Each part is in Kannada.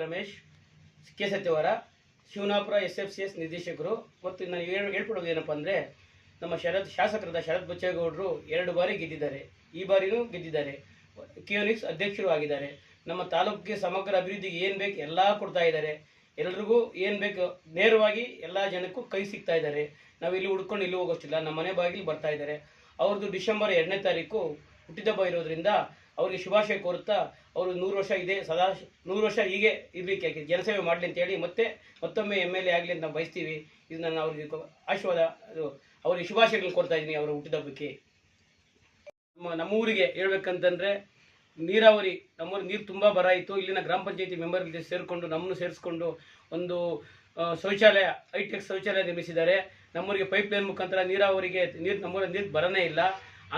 ರಮೇಶ್ ಕೆ ಸತ್ಯವರ ಶಿವನಾಪುರ SFCS ನಿರ್ದೇಶಕರು. ಮತ್ತು ನಾನು ಹೇಳ್ಕೊಳ್ಳೋದು ಏನಪ್ಪ ಅಂದರೆ, ನಮ್ಮ ಶಾಸಕರಾದ ಶರತ್ ಬಚ್ಚೇಗೌಡರು 2 ಬಾರಿ ಗೆದ್ದಿದ್ದಾರೆ. ಈ ಬಾರಿನೂ ಗೆದ್ದಿದ್ದಾರೆ. ಕಿಯೋನಿಕ್ಸ್ ಅಧ್ಯಕ್ಷರು ಆಗಿದ್ದಾರೆ. ನಮ್ಮ ತಾಲೂಕಿಗೆ ಸಮಗ್ರ ಅಭಿವೃದ್ಧಿಗೆ ಏನು ಬೇಕು ಎಲ್ಲ ಕೊಡ್ತಾ ಇದ್ದಾರೆ. ಎಲ್ರಿಗೂ ಏನು ಬೇಕು ನೇರವಾಗಿ ಎಲ್ಲ ಜನಕ್ಕೂ ಕೈ ಸಿಗ್ತಾ ಇದ್ದಾರೆ. ನಾವು ಇಲ್ಲಿ ಹುಡ್ಕೊಂಡು ಇಲ್ಲಿ ಹೋಗೋಷ್ಟಿಲ್ಲ, ನಮ್ಮ ಮನೆ ಬಾಗಿಲು ಬರ್ತಾ ಇದ್ದಾರೆ. ಅವ್ರದ್ದು ಡಿಸೆಂಬರ್ 2ನೇ ತಾರೀಕು ಹುಟ್ಟಿದಬ್ಬ ಇರೋದ್ರಿಂದ ಅವರಿಗೆ ಶುಭಾಶಯ ಕೋರುತ್ತಾ, ಅವರು 100 ವರ್ಷ ಇದೆ, ಸದಾ 100 ವರ್ಷ ಹೀಗೆ ಇರಲಿಕ್ಕೆ ಜನಸೇವೆ ಮಾಡಲಿ ಅಂತೇಳಿ ಮತ್ತೊಮ್ಮೆ MLA ಆಗಲಿ ಅಂತ ನಾವು ಬಯಸ್ತೀವಿ. ಇದು ನಾನು ಅವರಿಗೆ ಆಶೀರ್ವಾದ, ಅವರಿಗೆ ಶುಭಾಶಯಗಳನ್ನು ಕೊಡ್ತಾ ಇದ್ದೀನಿ ಅವರ ಹುಟ್ಟಿದಬ್ಬಕ್ಕೆ. ನಮ್ಮ ಊರಿಗೆ ಹೇಳ್ಬೇಕಂತಂದರೆ, ನೀರಾವರಿ, ನಮ್ಮೂರಿಗೆ ನೀರು ತುಂಬ ಬರ ಇತ್ತು. ಇಲ್ಲಿನ ಗ್ರಾಮ ಪಂಚಾಯತಿ ಮೆಂಬರ್ ಸೇರಿಕೊಂಡು ನಮ್ಮನ್ನು ಸೇರಿಸ್ಕೊಂಡು ಒಂದು ಶೌಚಾಲಯ, ಹೈಟೆಕ್ ಶೌಚಾಲಯ ನಿರ್ಮಿಸಿದ್ದಾರೆ. ನಮ್ಮೂರಿಗೆ ಪೈಪ್ ಲೈನ್ ಮುಖಾಂತರ ನೀರಾವರಿಗೆ ನಮ್ಮೂರಿಗೆ ನೀರು ಬರನೇ ಇಲ್ಲ.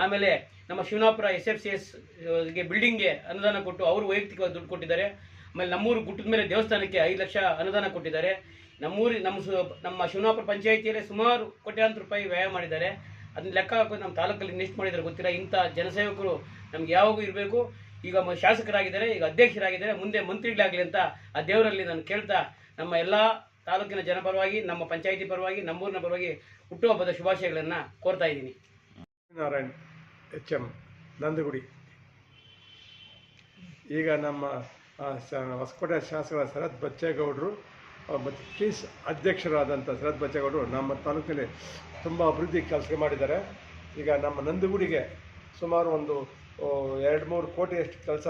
ಆಮೇಲೆ ನಮ್ಮ ಶಿವನಾಪುರ SFCS ಗೆ ಬಿಲ್ಡಿಂಗ್ಗೆ ಅನುದಾನ ಕೊಟ್ಟು ಅವರು ವೈಯಕ್ತಿಕವಾಗಿ ದುಡ್ಡು ಕೊಟ್ಟಿದ್ದಾರೆ. ಆಮೇಲೆ ನಮ್ಮೂರು ಗುಟ್ಟದ ಮೇಲೆ ದೇವಸ್ಥಾನಕ್ಕೆ 5 ಲಕ್ಷ ಅನುದಾನ ಕೊಟ್ಟಿದ್ದಾರೆ. ನಮ್ಮ ಶಿವನಾಪುರ ಪಂಚಾಯಿತಿಯಲ್ಲಿ ಸುಮಾರು ಕೋಟ್ಯಾಂತರ ರೂಪಾಯಿ ವ್ಯಯ ಮಾಡಿದ್ದಾರೆ. ಅದನ್ನ ಲೆಕ್ಕ ಹಾಕೋದು ನಮ್ಮ ತಾಲೂಕಲ್ಲಿ ಇನ್ವೆಸ್ಟ್ ಮಾಡಿದ್ದಾರೆ ಗೊತ್ತಿಲ್ಲ. ಇಂಥ ಜನಸೇವಕರು ನಮ್ಗೆ ಯಾವಾಗೂ ಇರಬೇಕು. ಈಗ ಶಾಸಕರಾಗಿದ್ದಾರೆ, ಈಗ ಅಧ್ಯಕ್ಷರಾಗಿದ್ದಾರೆ, ಮುಂದೆ ಮಂತ್ರಿಗಳಾಗಲಿ ಅಂತ ಆ ದೇವರಲ್ಲಿ ನಾನು ಕೇಳ್ತಾ, ನಮ್ಮ ಎಲ್ಲ ತಾಲೂಕಿನ ಜನ ಪರವಾಗಿ, ನಮ್ಮ ಪಂಚಾಯಿತಿ ಪರವಾಗಿ, ನಮ್ಮೂರಿನ ಪರವಾಗಿ ಹುಟ್ಟುಹಬ್ಬದ ಶುಭಾಶಯಗಳನ್ನು ಕೋರ್ತಾ ಇದ್ದೀನಿ. ನಾರಾಯಣ್ HM ನಂದಗುಡಿ. ಈಗ ನಮ್ಮ ಹೊಸಕೋಟೆ ಶಾಸಕರ ಶರತ್ ಬಚ್ಚೇಗೌಡರು ಮತ್ತು KIS ಅಧ್ಯಕ್ಷರಾದಂಥ ಶರತ್ ಬಚ್ಚೇಗೌಡರು ನಮ್ಮ ತಾಲೂಕಿನಲ್ಲಿ ತುಂಬ ಅಭಿವೃದ್ಧಿ ಕೆಲಸ ಮಾಡಿದ್ದಾರೆ. ಈಗ ನಮ್ಮ ನಂದಗುಡಿಗೆ ಸುಮಾರು ಒಂದು 2-3 ಕೋಟಿಯಷ್ಟು ಕೆಲಸ,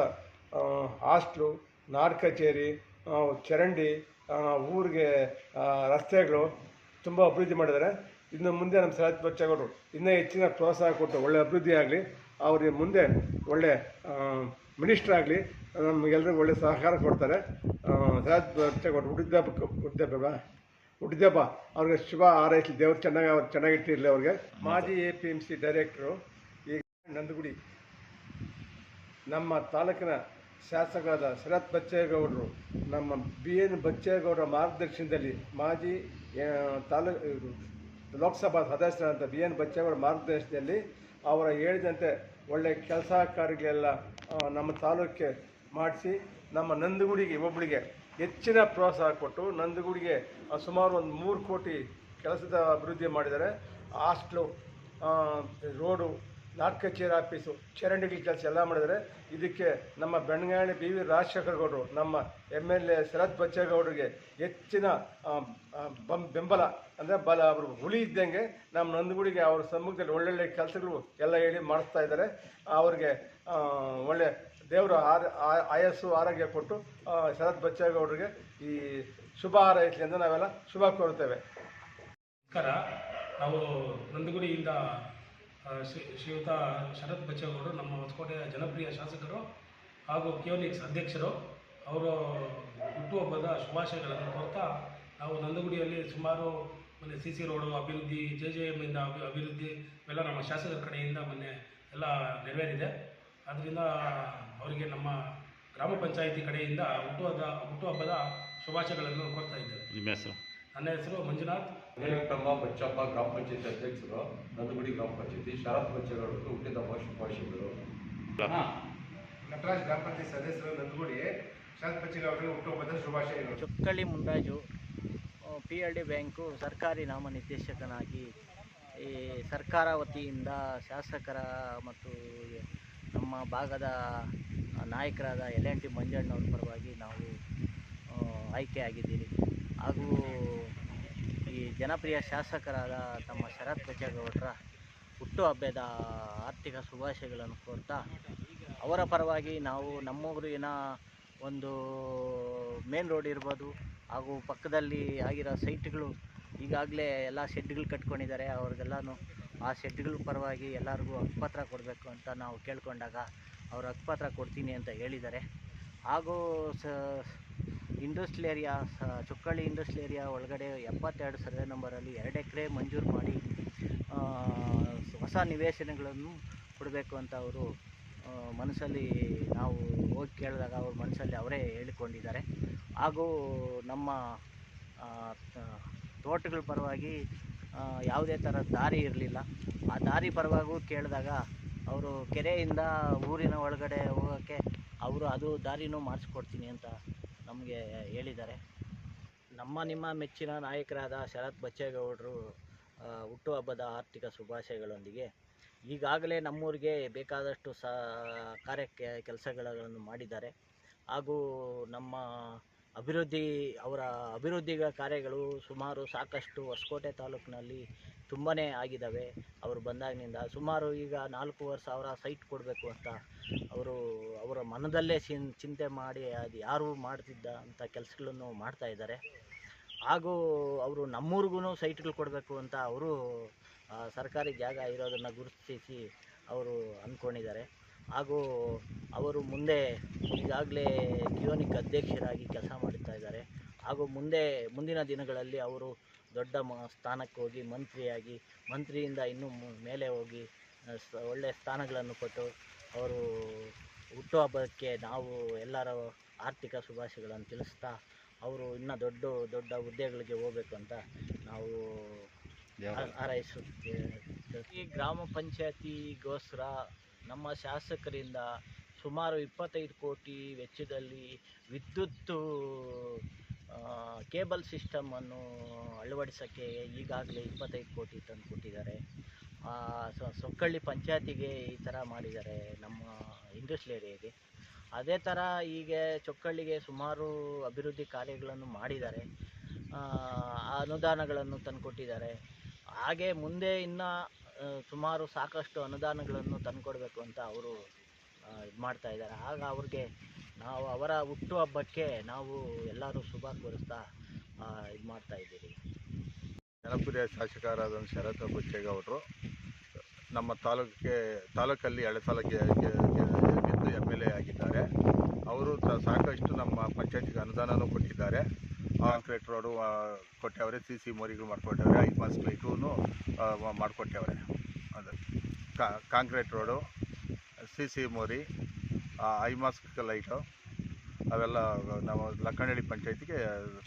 ಹಾಸ್ಟ್ಲು, ನಾಡ್ ಕಚೇರಿ, ಚರಂಡಿ, ಊರಿಗೆ ರಸ್ತೆಗಳು ತುಂಬ ಅಭಿವೃದ್ಧಿ ಮಾಡಿದ್ದಾರೆ. ಇನ್ನು ಮುಂದೆ ನಮ್ಮ ಶರತ್ ಬಚ್ಚೇಗೌಡರು ಇನ್ನೂ ಹೆಚ್ಚಿನ ಪ್ರೋತ್ಸಾಹ ಕೊಟ್ಟು ಒಳ್ಳೆ ಅಭಿವೃದ್ಧಿ ಆಗಲಿ, ಅವರಿಗೆ ಮುಂದೆ ಒಳ್ಳೆ ಮಿನಿಸ್ಟರ್ ಆಗಲಿ, ನಮಗೆಲ್ಲರಿಗೂ ಒಳ್ಳೆ ಸಹಕಾರ ಕೊಡ್ತಾರೆ. ಶರತ್ ಬಚ್ಚೇಗೌಡರು ಹುಟ್ಟಿದಬ್ಬ ಅವ್ರಿಗೆ ಶುಭ ಹಾರೈಸಲಿ, ದೇವರು ಚೆನ್ನಾಗಿಟ್ಟಿರಲಿ ಅವ್ರಿಗೆ. ಮಾಜಿ APMC ಡೈರೆಕ್ಟ್ರು, ಈಗ ನಂದಗುಡಿ ನಮ್ಮ ತಾಲೂಕಿನ ಶಾಸಕರಾದ ಶರತ್ ಬಚ್ಚೇಗೌಡರು ನಮ್ಮ BN ಬಚ್ಚೇಗೌಡರ ಮಾರ್ಗದರ್ಶನದಲ್ಲಿ, ಮಾಜಿ ಲೋಕಸಭಾ ಸದಸ್ಯರಾದಂಥ BN ಬಚ್ಚೇಗೌಡರ ಮಾರ್ಗದರ್ಶನದಲ್ಲಿ ಅವರ ಹೇಳಿದಂತೆ ಒಳ್ಳೆಯ ಕೆಲಸ ಕಾರ್ಯಗಳೆಲ್ಲ ನಮ್ಮ ತಾಲೂಕಿಗೆ ಮಾಡಿಸಿ, ನಮ್ಮ ನಂದಗುಡಿಗೆ ಒಬ್ಬಳಿಗೆ ಹೆಚ್ಚಿನ ಪ್ರೋತ್ಸಾಹ ಕೊಟ್ಟು, ನಂದಗುಡಿಗೆ ಸುಮಾರು ಒಂದು 3 ಕೋಟಿ ಕೆಲಸದ ಅಭಿವೃದ್ಧಿ ಮಾಡಿದ್ದಾರೆ. ಹಾಸ್ಟ್ಲು, ರೋಡು, ನಾಡ್ ಕಚೇರಿ ಆಫೀಸು, ಚರಂಡಿಗಳ ಕೆಲಸ ಎಲ್ಲ ಮಾಡಿದ್ದಾರೆ. ಇದಕ್ಕೆ ನಮ್ಮ ಬೆಣಗಾಣಿ BV ರಾಜಶೇಖರಗೌಡರು, ನಮ್ಮ MLA ಶರತ್ ಬಚ್ಚೇಗೌಡರಿಗೆ ಹೆಚ್ಚಿನ ಬೆಂಬಲ, ಅಂದರೆ ಅವರು ಹುಳಿ ಇದ್ದಂಗೆ ನಮ್ಮ ನಂದಗುಡಿಗೆ ಅವ್ರ ಸಮ್ಮುಖದಲ್ಲಿ ಒಳ್ಳೊಳ್ಳೆ ಕೆಲಸಗಳು ಎಲ್ಲ ಹೇಳಿ ಮಾಡಿಸ್ತಾ ಇದ್ದಾರೆ. ಅವ್ರಿಗೆ ಒಳ್ಳೆ ದೇವರು ಆಯಸ್ಸು ಆರೋಗ್ಯ ಕೊಟ್ಟು ಶರತ್ ಬಚ್ಚೇಗೌಡರಿಗೆ ಈ ಶುಭ ಹಾರೈಸಲಿ ಎಂದು ನಾವೆಲ್ಲ ಶುಭ ಕೋರುತ್ತೇವೆ. ನಮಸ್ಕಾರ. ನಾವು ನಂದಗುಡಿಯಿಂದ ಶ್ರೀಯುತ ಶರತ್ ಬಚ್ಚೇಗೌಡರು ನಮ್ಮ ಹೊಸಕೋಟೆಯ ಜನಪ್ರಿಯ ಶಾಸಕರು ಹಾಗೂ ಕಿಯೋನಿಕ್ಸ್ ಅಧ್ಯಕ್ಷರು, ಅವರು ಹುಟ್ಟುಹಬ್ಬದ ಶುಭಾಶಯಗಳನ್ನು ಕೋರ್ತಾ, ನಾವು ನಂದಗುಡಿಯಲ್ಲಿ ಸುಮಾರು ಮೊನ್ನೆ CC ರೋಡು ಅಭಿವೃದ್ಧಿ, JJM ಇಂದ ಅಭಿವೃದ್ಧಿ ಎಲ್ಲ ನಮ್ಮ ಶಾಸಕರ ಕಡೆಯಿಂದ ಮೊನ್ನೆ ಎಲ್ಲ ನೆರವೇರಿದೆ. ಆದ್ದರಿಂದ ಅವರಿಗೆ ನಮ್ಮ ಗ್ರಾಮ ಪಂಚಾಯಿತಿ ಕಡೆಯಿಂದ ಹುಟ್ಟುಹಬ್ಬದ ಶುಭಾಶಯಗಳನ್ನು ಕೋರ್ತಾ ಇದ್ದೇವೆ. ನಿಮ್ಮ ಹೆಸರು? ನನ್ನ ಹೆಸರು ಮಂಜುನಾಥ್. ನೇಮಕಮ್ಮ ಬಚ್ಚಪ್ಪ, ಗ್ರಾಮ ಪಂಚಾಯತಿ ಅಧ್ಯಕ್ಷರು, ನಂದಗುಡಿ ಗ್ರಾಮ ಪಂಚಾಯತಿ. ಶರತ್ ಬಚ್ಚೇಗೌಡರು ಹುಟ್ಟಿದಬ್ಬ ಶುಭಾಶಯಗಳು. ನಟರಾಜ್, ಗ್ರಾಮ ಪಂಚಾಯತ್ ಸದಸ್ಯರು, ನಂದಗುಡಿ. ಶರತ್ ಬಚ್ಚೇಗೌಡರಿಗೆ ಹುಟ್ಟುಹಬ್ಬದ ಶುಭಾಶಯಗಳು. ಚೊಕ್ಕಳ್ಳಿ ಮುಂಡಾಜು, PLD ಬ್ಯಾಂಕು ಸರ್ಕಾರಿ ನಾಮನಿರ್ದೇಶಕನಾಗಿ ಈ ಸರ್ಕಾರ ವತಿಯಿಂದ ಶಾಸಕರ ಮತ್ತು ನಮ್ಮ ಭಾಗದ ನಾಯಕರಾದ LNT ಮಂಜಣ್ಣವ್ರ ಪರವಾಗಿ ನಾವು ಆಯ್ಕೆಯಾಗಿದ್ದೀರಿ. ಹಾಗೂ ಈ ಜನಪ್ರಿಯ ಶಾಸಕರಾದ ತಮ್ಮ ಶರತ್ ಬಚ್ಚೇಗೌಡರ ಹುಟ್ಟುಹಬ್ಬದ ಆರ್ಥಿಕ ಶುಭಾಶಯಗಳನ್ನು ಕೋರ್ತಾ, ಅವರ ಪರವಾಗಿ ನಾವು ನಮ್ಮೂರಿನ ಒಂದು ಮೇನ್ ರೋಡ್ ಇರ್ಬೋದು ಹಾಗೂ ಪಕ್ಕದಲ್ಲಿ ಆಗಿರೋ ಸೈಟ್ಗಳು ಈಗಾಗಲೇ ಎಲ್ಲ ಶೆಡ್ಗಳು ಕಟ್ಕೊಂಡಿದ್ದಾರೆ. ಅವ್ರಿಗೆಲ್ಲನೂ ಆ ಶೆಡ್ಗಳ ಪರವಾಗಿ ಎಲ್ಲರಿಗೂ ಹಕ್ಕುಪತ್ರ ಕೊಡಬೇಕು ಅಂತ ನಾವು ಕೇಳ್ಕೊಂಡಾಗ ಅವರು ಹಕ್ಕುಪತ್ರ ಕೊಡ್ತೀನಿ ಅಂತ ಹೇಳಿದ್ದಾರೆ. ಹಾಗೂ ಇಂಡಸ್ಟ್ರಿಯಲ್ ಏರಿಯಾ, ಚೊಕ್ಕಳ್ಳಿ ಇಂಡಸ್ಟ್ರಿಯಲ್ ಏರಿಯಾ ಒಳಗಡೆ 72 ಸರ್ವೆ ನಂಬರಲ್ಲಿ 2 ಎಕರೆ ಮಂಜೂರು ಮಾಡಿ ಹೊಸ ನಿವೇಶನಗಳನ್ನು ಕೊಡಬೇಕು ಅಂತ ಅವರು ಮನಸ್ಸಲ್ಲಿ, ನಾವು ಹೋಗಿ ಕೇಳಿದಾಗ ಅವ್ರ ಮನಸ್ಸಲ್ಲಿ ಅವರೇ ಹೇಳಿಕೊಂಡಿದ್ದಾರೆ. ಹಾಗೂ ನಮ್ಮ ತೋಟಗಳ ಪರವಾಗಿ ಯಾವುದೇ ಥರದ ದಾರಿ ಇರಲಿಲ್ಲ. ಆ ದಾರಿ ಪರವಾಗೂ ಕೇಳಿದಾಗ ಅವರು ಕೆರೆಯಿಂದ ಊರಿನ ಒಳಗಡೆ ಹೋಗೋಕ್ಕೆ ಅವರು ಅದು ದಾರಿನೂ ಮಾಡಿಸ್ಕೊಡ್ತೀನಿ ಅಂತ ನಮಗೆ ಹೇಳಿದ್ದಾರೆ. ನಮ್ಮ ನಿಮ್ಮ ಮೆಚ್ಚಿನ ನಾಯಕರಾದ ಶರತ್ ಬಚ್ಚೇಗೌಡರು ಹುಟ್ಟುಹಬ್ಬದ ಆರ್ಥಿಕ ಶುಭಾಶಯಗಳೊಂದಿಗೆ ಈಗಾಗಲೇ ನಮ್ಮೂರಿಗೆ ಬೇಕಾದಷ್ಟು ಕೆಲಸಗಳನ್ನು ಮಾಡಿದ್ದಾರೆ. ಹಾಗೂ ನಮ್ಮ ಅವರ ಅಭಿವೃದ್ಧಿ ಕಾರ್ಯಗಳು ಸಾಕಷ್ಟು ಹೊಸಕೋಟೆ ತಾಲೂಕಿನಲ್ಲಿ ತುಂಬಾ ಆಗಿದ್ದಾವೆ. ಅವರು ಬಂದಾಗಿನಿಂದ ಸುಮಾರು ಈಗ 4,500 ಸೈಟ್ ಕೊಡಬೇಕು ಅಂತ ಅವರ ಮನದಲ್ಲೇ ಚಿಂತೆ ಮಾಡಿ ಅದು ಯಾರು ಮಾಡ್ತಿದ್ದ ಅಂಥ ಕೆಲಸಗಳನ್ನು ಮಾಡ್ತಾಯಿದ್ದಾರೆ. ಹಾಗೂ ಅವರು ನಮ್ಮೂರಿಗೂ ಸೈಟ್ಗಳು ಕೊಡಬೇಕು ಅಂತ ಅವರು ಸರ್ಕಾರಿ ಜಾಗ ಇರೋದನ್ನು ಗುರುತಿಸಿ ಅವರು ಅಂದ್ಕೊಂಡಿದ್ದಾರೆ. ಹಾಗೂ ಅವರು ಈಗಾಗಲೇ ಕಿಯೋನಿಕ್ ಅಧ್ಯಕ್ಷರಾಗಿ ಕೆಲಸ ಮಾಡುತ್ತಾ ಇದ್ದಾರೆ. ಹಾಗೂ ಮುಂದಿನ ದಿನಗಳಲ್ಲಿ ಅವರು ದೊಡ್ಡ ಸ್ಥಾನಕ್ಕೆ ಹೋಗಿ ಮಂತ್ರಿಯಿಂದ ಇನ್ನೂ ಮೇಲೆ ಹೋಗಿ ಒಳ್ಳೆಯ ಸ್ಥಾನಗಳನ್ನು ಕೊಟ್ಟು ಅವರು ಹುಟ್ಟುಹಬ್ಬಕ್ಕೆ ನಾವು ಎಲ್ಲರ ಆರ್ಥಿಕ ಶುಭಾಶಯಗಳನ್ನು ತಿಳಿಸ್ತಾ ಅವರು ಇನ್ನೂ ದೊಡ್ಡ ಹುದ್ದೆಗಳಿಗೆ ಹೋಗಬೇಕು ಅಂತ ನಾವು ಹಾರೈಸುತ್ತೇವೆ. ಈ ಗ್ರಾಮ ಪಂಚಾಯತಿಗೋಸ್ಕರ ನಮ್ಮ ಶಾಸಕರಿಂದ ಸುಮಾರು 25 ಕೋಟಿ ವೆಚ್ಚದಲ್ಲಿ ವಿದ್ಯುತ್ ಕೇಬಲ್ ಸಿಸ್ಟಮನ್ನು ಅಳವಡಿಸೋಕ್ಕೆ ಈಗಾಗಲೇ 25 ಕೋಟಿ ತಂದು ಕೊಟ್ಟಿದ್ದಾರೆ. ಸೊಕ್ಕಳ್ಳಿ ಪಂಚಾಯತಿಗೆ ಈ ಥರ ಮಾಡಿದ್ದಾರೆ, ನಮ್ಮ ಇಂಡಸ್ಟ್ರಿಯಲ್ ಏರಿಯಾಗೆ. ಅದೇ ಥರ ಈಗ ಚೊಕ್ಕಳ್ಳಿಗೆ ಸುಮಾರು ಅಭಿವೃದ್ಧಿ ಕಾರ್ಯಗಳನ್ನು ಮಾಡಿದ್ದಾರೆ, ಅನುದಾನಗಳನ್ನು ತಂದುಕೊಟ್ಟಿದ್ದಾರೆ. ಹಾಗೆ ಮುಂದೆ ಇನ್ನೂ ಸಾಕಷ್ಟು ಅನುದಾನಗಳನ್ನು ತಂದುಕೊಡ್ಬೇಕು ಅಂತ ಅವರು ಇದು ಮಾಡ್ತಾಯಿದ್ದಾರೆ. ಆಗ ಅವ್ರಿಗೆ ನಾವು ಅವರ ಹುಟ್ಟುಹಬ್ಬಕ್ಕೆ ನಾವು ಎಲ್ಲರೂ ಶುಭ ಕೋರಿಸ್ತಾ ಇದು ಮಾಡ್ತಾಯಿದ್ದೀರಿ. ಜನಪ್ರಿಯ ಶಾಸಕರಾದ ಶರತ್ ಬಚ್ಚೇಗೌಡರು ನಮ್ಮ ತಾಲೂಕಲ್ಲಿ 2 ಸಲ ಗೆದ್ದು MLA ಆಗಿದ್ದಾರೆ. ಅವರು ಸಾಕಷ್ಟು ನಮ್ಮ ಪಂಚಾಯತಿಗೆ ಅನುದಾನನೂ ಕೊಟ್ಟಿದ್ದಾರೆ. ಕಾಂಕ್ರೀಟ್ ರೋಡು ಕೊಟ್ಟವ್ರೆ, CC ಮೋರಿಗಳು ಮಾಡಿಕೊಟ್ಟವ್ರೆ, 5 ಮಾಸ್ ಲೈಟೂ ಮಾಡಿಕೊಟ್ಟವ್ರೆ. ಅದು ಕಾಂಕ್ರೀಟ್ ರೋಡು, CC ಮೋರಿ, 5 ಮಾಸ್ ಲೈಟು ಅವೆಲ್ಲ ನಾವು ಲಕ್ಕನಹಳ್ಳಿ ಪಂಚಾಯತಿಗೆ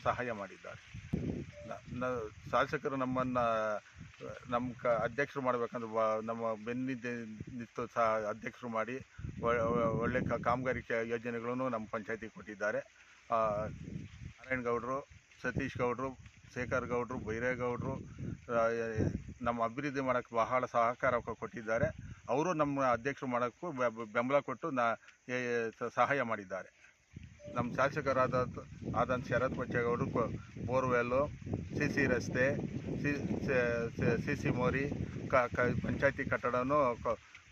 ಸಹಾಯ ಮಾಡಿದ್ದಾರೆ. ಶಾಸಕರು ನಮ್ಮನ್ನು ಅಧ್ಯಕ್ಷರು ಮಾಡಬೇಕಂದ್ರೆ ನಮ್ಮ ನಿಂತು ಅಧ್ಯಕ್ಷರು ಮಾಡಿ ಒಳ್ಳೆ ಕಾಮಗಾರಿ ಯೋಜನೆಗಳನ್ನು ನಮ್ಮ ಪಂಚಾಯತಿಗೆ ಕೊಟ್ಟಿದ್ದಾರೆ. ನಾರಾಯಣ ಗೌಡರು, ಸತೀಶ್ ಗೌಡರು, ಶೇಖರ್ ಗೌಡರು, ಬೈರೇಗೌಡರು ನಮ್ಮ ಅಭಿವೃದ್ಧಿ ಮಾಡೋಕ್ಕೆ ಬಹಳ ಸಹಕಾರ ಕೊಟ್ಟಿದ್ದಾರೆ. ಅವರು ನಮ್ಮ ಅಧ್ಯಕ್ಷರು ಮಾಡೋಕ್ಕೂ ಬೆಂಬಲ ಕೊಟ್ಟು ಸಹಾಯ ಮಾಡಿದ್ದಾರೆ. ನಮ್ಮ ಶಾಸಕರಾದಂಥ ಶರತ್ ಬಚ್ಚೇಗೌಡರು ಬೋರ್ವೆಲ್ಲು, CC ರಸ್ತೆ, CC ಮೋರಿ, ಪಂಚಾಯತಿ ಕಟ್ಟಡನೂ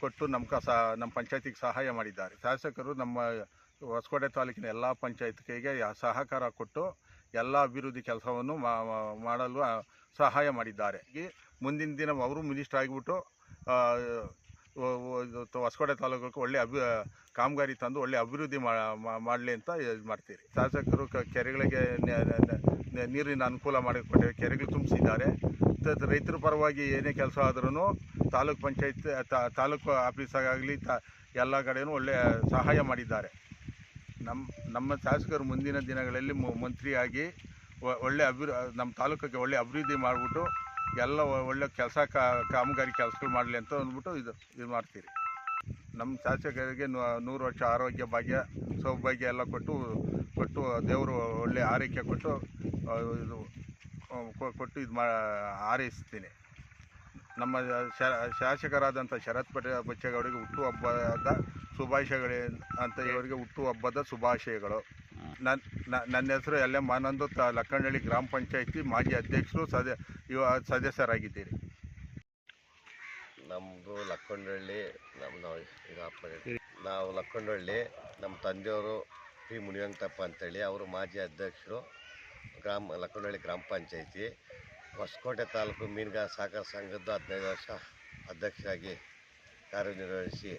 ಕೊಟ್ಟು ನಮ್ಮ ಪಂಚಾಯತಿಗೆ ಸಹಾಯ ಮಾಡಿದ್ದಾರೆ. ಶಾಸಕರು ನಮ್ಮ ಹೊಸಕೋಟೆ ತಾಲೂಕಿನ ಎಲ್ಲ ಪಂಚಾಯತಿಗೆ ಸಹಕಾರ ಕೊಟ್ಟು ಎಲ್ಲ ಅಭಿವೃದ್ಧಿ ಕೆಲಸವನ್ನು ಮಾಡಲು ಸಹಾಯ ಮಾಡಿದ್ದಾರೆ. ಮುಂದಿನ ದಿನ ಅವರು ಮಿನಿಸ್ಟರ್ ಆಗಿಬಿಟ್ಟು ಹೊಸಕೋಟೆ ತಾಲೂಕಕ್ಕೆ ಒಳ್ಳೆ ಕಾಮಗಾರಿ ತಂದು ಒಳ್ಳೆ ಅಭಿವೃದ್ಧಿ ಮಾಡಲಿ ಅಂತ ಇದು ಮಾಡ್ತೀರಿ. ಶಾಸಕರು ಕೆರೆಗಳಿಗೆ ನೀರಿನ ಅನುಕೂಲ ಮಾಡಿಕೊಟ್ಟೆ, ಕೆರೆಗಳು ತುಂಬಿಸಿದ್ದಾರೆ. ರೈತರ ಪರವಾಗಿ ಏನೇ ಕೆಲಸ ಆದ್ರೂ ತಾಲೂಕು ಆಫೀಸಾಗಲಿ ಎಲ್ಲ ಕಡೆಯೂ ಒಳ್ಳೆಯ ಸಹಾಯ ಮಾಡಿದ್ದಾರೆ. ನಮ್ಮ ಶಾಸಕರು ಮುಂದಿನ ದಿನಗಳಲ್ಲಿ ಮಂತ್ರಿಯಾಗಿ ಒಳ್ಳೆ ನಮ್ಮ ತಾಲೂಕಿಗೆ ಒಳ್ಳೆ ಅಭಿವೃದ್ಧಿ ಮಾಡಿಬಿಟ್ಟು ಎಲ್ಲ ಒಳ್ಳೆ ಕಾಮಗಾರಿ ಕೆಲಸಗಳು ಮಾಡಲಿ ಅಂತ ಅಂದ್ಬಿಟ್ಟು ಇದು ಮಾಡ್ತೀರಿ. ನಮ್ಮ ಶಾಸಕರಿಗೆ 100 ವರ್ಷ ಆರೋಗ್ಯ ಭಾಗ್ಯ ಸೌಭಾಗ್ಯ ಎಲ್ಲ ಕೊಟ್ಟು ದೇವರು ಒಳ್ಳೆ ಆರೈಕೆ ಕೊಟ್ಟು ಹಾರೈಸ್ತೀನಿ. ನಮ್ಮ ಶಾಸಕರಾದಂಥ ಶರತ್ ಬಚ್ಚೇಗೌಡರಿಗೆ ಹುಟ್ಟುಹಬ್ಬದ ಶುಭಾಶಯಗಳೇ ಅಂತ ಇವರಿಗೆ ಹುಟ್ಟುಹಬ್ಬದ ಶುಭಾಶಯಗಳು. ನನ್ನ ಹೆಸರು ಮಾನಂದು, ಲಕ್ಕನಹಳ್ಳಿ ಗ್ರಾಮ ಪಂಚಾಯತಿ ಮಾಜಿ ಅಧ್ಯಕ್ಷರು, ಸದಸ್ಯರಾಗಿದ್ದೀರಿ. ನಮ್ಮದು ಲಕ್ಕನಹಳ್ಳಿ, ನಾವು ಲಕ್ಕನಹಳ್ಳಿ, ನಮ್ಮ ತಂದೆಯವರು P. ಮುನಿವೆಂಕಟಪ್ಪ ಅಂತೇಳಿ, ಅವರು ಮಾಜಿ ಅಧ್ಯಕ್ಷರು ಲಕ್ಕನಹಳ್ಳಿ ಗ್ರಾಮ ಪಂಚಾಯತಿ. ಹೊಸಕೋಟೆ ತಾಲೂಕು ಮೀನುಗಾರ ಸಹಕಾರ ಸಂಘದ 15 ವರ್ಷ ಅಧ್ಯಕ್ಷರಾಗಿ ಕಾರ್ಯನಿರ್ವಹಿಸಿ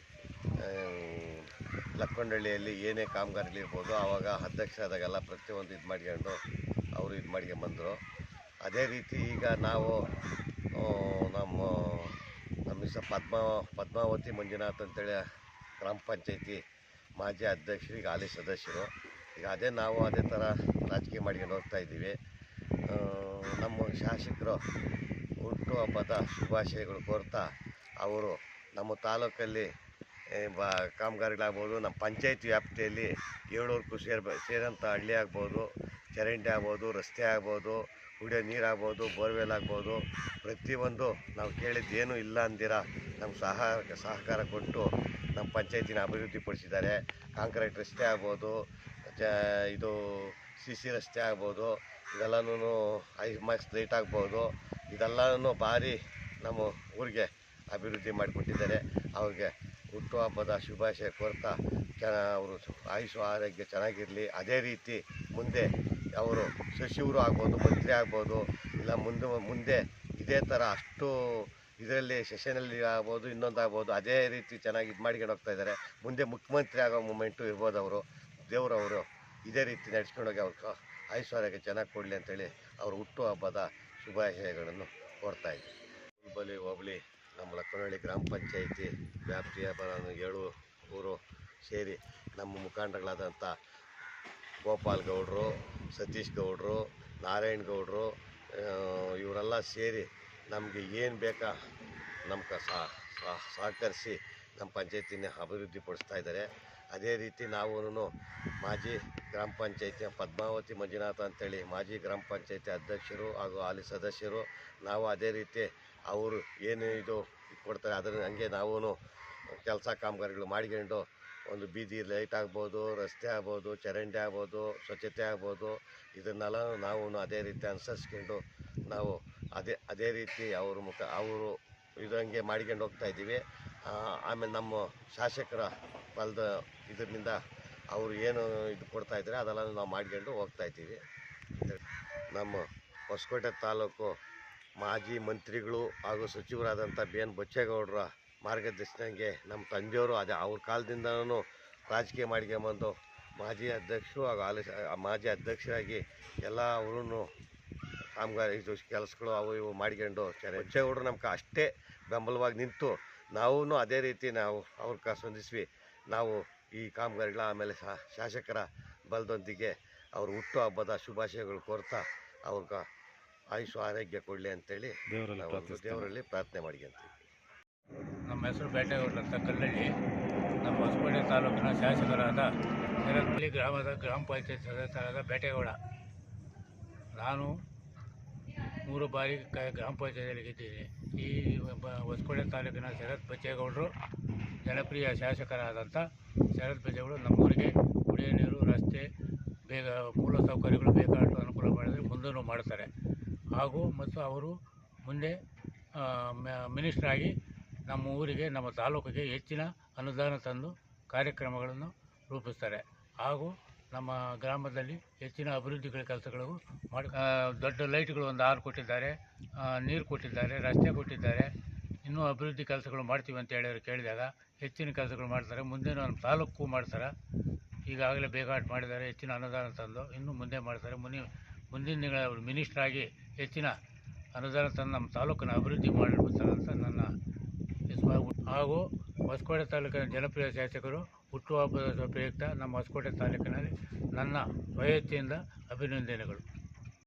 ಲಕ್ಕನಹಳ್ಳಿಯಲ್ಲಿ ಏನೇ ಕಾಮಗಾರಿಗಳಿರ್ಬೋದು ಆವಾಗ ಅಧ್ಯಕ್ಷರಾದಾಗೆಲ್ಲ ಪ್ರತಿಯೊಂದು ಇದು ಮಾಡ್ಕೊಂಡು ಅವರು ಇದು ಮಾಡ್ಕೊಂಬಂದರು. ಅದೇ ರೀತಿ ಈಗ ನಾವು ನಮ್ಮ ಪದ್ಮಾವತಿ ಮಂಜುನಾಥ್ ಅಂತೇಳಿ ಗ್ರಾಮ ಪಂಚಾಯತಿ ಮಾಜಿ ಅಧ್ಯಕ್ಷರು, ಈಗ ಹಾಲಿ ಸದಸ್ಯರು. ಈಗ ಅದೇ ಥರ ರಾಜಕೀಯ ಮಾಡ್ಕೊಂಡು ಹೋಗ್ತಾಯಿದ್ದೀವಿ. ನಮ್ಮ ಶಾಸಕರು ಹುಟ್ಟುಹಬ್ಬದ ಶುಭಾಶಯಗಳು ಕೋರ್ತಾ ಅವರು ನಮ್ಮ ತಾಲೂಕಲ್ಲಿ ಕಾಮಗಾರಿಗಳಾಗ್ಬೋದು. ನಮ್ಮ ಪಂಚಾಯತಿ ವ್ಯಾಪ್ತಿಯಲ್ಲಿ 700ಕ್ಕೂ ಸೇರಿದಂಥ ಹಳ್ಳಿ ಆಗ್ಬೋದು, ಚರಂಡಿ ಆಗ್ಬೋದು, ರಸ್ತೆ ಆಗ್ಬೋದು, ಕುಡಿಯೋ ನೀರು ಆಗ್ಬೋದು, ಬೋರ್ವೆಲ್ ಆಗ್ಬೋದು, ಪ್ರತಿಯೊಂದು ನಾವು ಕೇಳಿದ್ದು ಏನೂ ಇಲ್ಲ ಅಂದಿರ ನಮ್ಮ ಸಹಕಾರ ಕೊಟ್ಟು ನಮ್ಮ ಪಂಚಾಯತಿನ ಅಭಿವೃದ್ಧಿಪಡಿಸಿದ್ದಾರೆ. ಕಾಂಕ್ರೀಟ್ ರಸ್ತೆ ಆಗ್ಬೋದು, ಇದು CC ರಸ್ತೆ ಆಗ್ಬೋದು, ಇದೆಲ್ಲನೂ ಐಮಾಕ್ಸ್ ಲೈಟ್ ಆಗ್ಬೋದು, ಇದೆಲ್ಲನೂ ಭಾರಿ ನಮ್ಮ ಊರಿಗೆ ಅಭಿವೃದ್ಧಿ ಮಾಡಿಕೊಟ್ಟಿದ್ದಾರೆ. ಅವ್ರಿಗೆ ಹುಟ್ಟುಹಬ್ಬದ ಶುಭಾಶಯ ಕೋರ್ತಾ ಅವರು ಆಯುಷ್ ಆರೋಗ್ಯ ಚೆನ್ನಾಗಿರಲಿ. ಅದೇ ರೀತಿ ಮುಂದೆ ಅವರು ಸಚಿವರು ಆಗ್ಬೋದು, ಮಂತ್ರಿ ಆಗ್ಬೋದು, ಇಲ್ಲ ಮುಂದೆ ಇದೇ ಥರ ಅಷ್ಟು ಇದರಲ್ಲಿ ಸೆಷನಲ್ಲಿ ಆಗ್ಬೋದು, ಇನ್ನೊಂದಾಗ್ಬೋದು, ಅದೇ ರೀತಿ ಚೆನ್ನಾಗಿ ಇದು ಮಾಡ್ಕೊಂಡು ಹೋಗ್ತಾ ಇದ್ದಾರೆ. ಮುಂದೆ ಮುಖ್ಯಮಂತ್ರಿ ಆಗೋ ಮೂಮೆಂಟು ಇರ್ಬೋದು. ದೇವರವರು ಇದೇ ರೀತಿ ನಡೆಸ್ಕೊಂಡೋಗಿ ಅವ್ರ ಆಯುಷ್ ಆರೋಗ್ಯ ಚೆನ್ನಾಗಿ ಕೊಡಲಿ ಅಂತೇಳಿ ಅವ್ರ ಹುಟ್ಟುಹಬ್ಬದ ಶುಭಾಶಯಗಳನ್ನು ಕೋರ್ತಾ ಇದ್ದೀವಿ. ಹುಲ್ಬಲಿ ಹೋಬಳಿ ನಮ್ಮ ಲಕ್ಕನಹಳ್ಳಿ ಗ್ರಾಮ ಪಂಚಾಯಿತಿ ವ್ಯಾಪ್ತಿಯ 7 ಊರು ಸೇರಿ ನಮ್ಮ ಮುಖಂಡಗಳಾದಂಥ ಗೋಪಾಲ್ ಗೌಡರು, ಸತೀಶ್ ಗೌಡರು, ನಾರಾಯಣ್ ಗೌಡರು ಇವರೆಲ್ಲ ಸೇರಿ ನಮಗೆ ಏನು ಬೇಕಾ ನಮ್ಗೆ ಸಹಕರಿಸಿ ನಮ್ಮ ಪಂಚಾಯತಿನ ಅಭಿವೃದ್ಧಿಪಡಿಸ್ತಾ ಇದ್ದಾರೆ. ಅದೇ ರೀತಿ ನಾವು ಮಾಜಿ ಗ್ರಾಮ ಪಂಚಾಯತಿಯ ಪದ್ಮಾವತಿ ಮಂಜುನಾಥ ಅಂತೇಳಿ ಮಾಜಿ ಗ್ರಾಮ ಪಂಚಾಯತಿ ಅಧ್ಯಕ್ಷರು ಹಾಗೂ ಹಾಲಿ ಸದಸ್ಯರು. ನಾವು ಅದೇ ರೀತಿ ಅವರು ಏನು ಇದು ಕೊಡ್ತಾರೆ ಅದನ್ನು ಹಂಗೆ ನಾವು ಕೆಲಸ ಕಾಮಗಾರಿಗಳು ಮಾಡ್ಕೊಂಡು ಒಂದು ಬೀದಿ ಲೈಟ್ ಆಗ್ಬೋದು, ರಸ್ತೆ ಆಗ್ಬೋದು, ಚರಂಡಿ ಆಗ್ಬೋದು, ಸ್ವಚ್ಛತೆ ಆಗ್ಬೋದು, ಇದನ್ನೆಲ್ಲ ನಾವು ಅದೇ ರೀತಿ ಅನುಸರಿಸ್ಕೊಂಡು ನಾವು ಅದೇ ರೀತಿ ಅವರು ಇದಂಗೆ ಮಾಡ್ಕೊಂಡು ಹೋಗ್ತಾಯಿದ್ದೀವಿ. ಆಮೇಲೆ ನಮ್ಮ ಶಾಸಕರ ಬಲದ ಇದರಿಂದ ಅವರು ಏನು ಇದು ಕೊಡ್ತಾಯಿದ್ದಾರೆ ಅದೆಲ್ಲ ನಾವು ಮಾಡ್ಕೊಂಡು ಹೋಗ್ತಾಯಿದ್ದೀವಿ. ನಮ್ಮ ಹೊಸಕೋಟೆ ತಾಲೂಕು ಮಾಜಿ ಮಂತ್ರಿಗಳು ಹಾಗೂ ಸಚಿವರಾದಂಥ BN ಬಚ್ಚೇಗೌಡರ ಮಾರ್ಗದರ್ಶನಕ್ಕೆ ನಮ್ಮ ತಂದೆಯವರು ಅವ್ರ ಕಾಲದಿಂದನೂ ರಾಜಕೀಯ ಮಾಡ್ಕೊಂಬಂದು ಮಾಜಿ ಅಧ್ಯಕ್ಷರು ಹಾಗೂ ಮಾಜಿ ಅಧ್ಯಕ್ಷರಾಗಿ ಎಲ್ಲ ಅವರು ಕಾಮಗಾರಿ ಇದು ಕೆಲಸಗಳು ಅವು ಇವು ಮಾಡ್ಕೊಂಡು ಬಚ್ಚೇಗೌಡರು ನಮ್ಗೆ ಅಷ್ಟೇ ಬೆಂಬಲವಾಗಿ ನಿಂತು ನಾವು ಅದೇ ರೀತಿ ನಾವು ಅವ್ರ ಸ್ಪಂದಿಸ್ವಿ. ನಾವು ಈ ಕಾಮಗಾರಿಗಳ ಆಮೇಲೆ ಶಾಸಕರ ಬಲದೊಂದಿಗೆ ಅವ್ರ ಹುಟ್ಟುಹಬ್ಬದ ಶುಭಾಶಯಗಳು ಕೋರ್ತಾ ಅವ್ರಿಗೆ ಆಯುಷ್ ಆರೋಗ್ಯ ಕೊಡಲಿ ಅಂತೇಳಿ ದೇವರಲ್ಲಿ ಪ್ರಾರ್ಥನೆ ಮಾಡ್ಕೊಂತೀವಿ. ನಮ್ಮ ಹೆಸರು ಬೇಟೆಗೌಡ ಅಂತ ಕಲ್ಲಳ್ಳಿ. ನಮ್ಮ ಹೊಸಕೋಟೆ ತಾಲೂಕಿನ ಶಾಸಕರಾದ ಶರತ್ಪಲ್ಲಿ ಗ್ರಾಮದ ಗ್ರಾಮ ಪಂಚಾಯತ್ ಸದಸ್ಯರಾದ ಬೇಟೆಗೌಡ. ನಾನು 3 ಬಾರಿ ಗ್ರಾಮ ಪಂಚಾಯತಿಯಲ್ಲಿ ಗೆದ್ದಿದ್ದೀನಿ. ಈ ಹೊಸಕೋಟೆ ತಾಲೂಕಿನ ಶರತ್ ಬಚ್ಚೇಗೌಡರು ಜನಪ್ರಿಯ ಶಾಸಕರಾದಂಥ ಶರತ್ ಬಚ್ಚೇಗೌಡರು ನಮ್ಮೂರಿಗೆ ಕುಡಿಯೋ ನೀರು, ರಸ್ತೆ, ಮೂಲ ಸೌಕರ್ಯಗಳು ಬೇಕಾದಷ್ಟು ಅನುಕೂಲ ಮಾಡಿದರೆ ಮುಂದೂ ಮಾಡ್ತಾರೆ. ಹಾಗೂ ಮತ್ತು ಅವರು ಮುಂದೆ ಮಿನಿಸ್ಟ್ರಾಗಿ ನಮ್ಮ ಊರಿಗೆ, ನಮ್ಮ ತಾಲೂಕಿಗೆ ಹೆಚ್ಚಿನ ಅನುದಾನ ತಂದು ಕಾರ್ಯಕ್ರಮಗಳನ್ನು ರೂಪಿಸ್ತಾರೆ. ಹಾಗೂ ನಮ್ಮ ಗ್ರಾಮದಲ್ಲಿ ಹೆಚ್ಚಿನ ಅಭಿವೃದ್ಧಿಗಳ ಕೆಲಸಗಳಿಗೂ ದೊಡ್ಡ ಲೈಟ್ಗಳು ಒಂದು 6 ಕೊಟ್ಟಿದ್ದಾರೆ, ನೀರು ಕೊಟ್ಟಿದ್ದಾರೆ, ರಸ್ತೆ ಕೊಟ್ಟಿದ್ದಾರೆ. ಇನ್ನೂ ಅಭಿವೃದ್ಧಿ ಕೆಲಸಗಳು ಮಾಡ್ತೀವಿ ಅಂತ ಕೇಳಿದಾಗ ಹೆಚ್ಚಿನ ಕೆಲಸಗಳು ಮಾಡ್ತಾರೆ. ಮುಂದೆ ನಮ್ಮ ತಾಲೂಕು ಮಾಡ್ತಾರೆ. ಈಗಾಗಲೇ ಬೇಕಾಟ್ ಮಾಡಿದ್ದಾರೆ. ಹೆಚ್ಚಿನ ಅನುದಾನ ತಂದು ಇನ್ನೂ ಮುಂದೆ ಮಾಡ್ತಾರೆ. ಮುಂದಿನ ದಿನ ಮಿನಿಸ್ಟ್ರಾಗಿ ಹೆಚ್ಚಿನ ಅನುದಾನ ತಂದು ನಮ್ಮ ತಾಲೂಕನ್ನು ಅಭಿವೃದ್ಧಿ ಮಾಡಿರ್ತಾರೆ ಅಂತ ನನ್ನ ಹಾಗೂ ಹೊಸಕೋಟೆ ತಾಲೂಕಿನ ಜನಪ್ರಿಯ ಶಾಸಕರು ಹುಟ್ಟುಹಬ್ಬದ ಪ್ರಯುಕ್ತ ನಮ್ಮ ಹೊಸಕೋಟೆ ತಾಲೂಕಿನಲ್ಲಿ ನನ್ನ ವೈಯಕ್ತಿಯಿಂದ ಅಭಿನಂದನೆಗಳು.